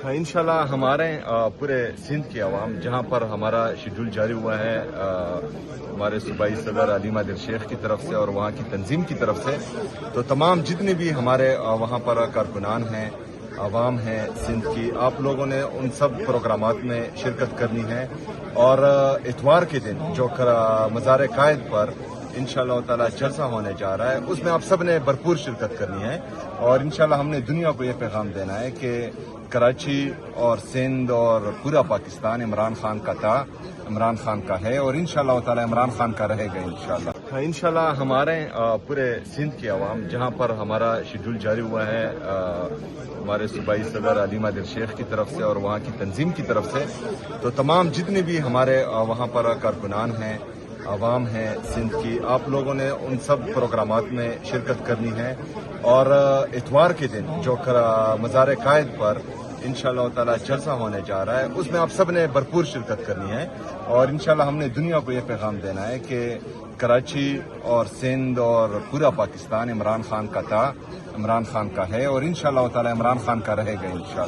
इंशाल्लाह हमारे पूरे सिंध की आवाम जहाँ पर हमारा शेड्यूल जारी हुआ है हमारे सूबाई सदर अली मादिर शेख की तरफ से और वहाँ की तंजीम की तरफ से, तो तमाम जितने भी हमारे वहाँ पर कारकुनान हैं, आवाम है सिंध की, आप लोगों ने उन सब प्रोग्रामात में शिरकत करनी है। और इतवार के दिन जो मज़ार कायद पर इंशाअल्लाह ताला जलसा होने जा रहा है, उसमें आप सब ने भरपूर शिरकत करनी है। और इंशाअल्लाह हमने दुनिया को ये पैगाम देना है कि कराची और सिंध और पूरा पाकिस्तान इमरान खान का था, इमरान खान का है और इंशाअल्लाह ताला इमरान खान का रहेगा इंशाअल्लाह। इंशाअल्लाह हमारे पूरे सिंध की आवाम जहाँ पर हमारा शेड्यूल जारी हुआ है हमारे सूबाई सदर अली मादिर शेख की तरफ से और वहाँ की तंजीम की तरफ से, तो तमाम जितने भी हमारे वहाँ पर कारकुनान हैं, आवाम है सिंध की, आप लोगों ने उन सब प्रोग्रामात में शिरकत करनी है। और इतवार के दिन जो मज़ार कायद पर इंशाअल्लाह ताला जलसा होने जा रहा है, उसमें आप सब ने भरपूर शिरकत करनी है। और इंशाअल्लाह हमने दुनिया को ये पैगाम देना है कि कराची और सिंध और पूरा पाकिस्तान इमरान खान का था, इमरान खान का है और इंशाअल्लाह ताला इमरान खान का रहेगा इंशाअल्लाह।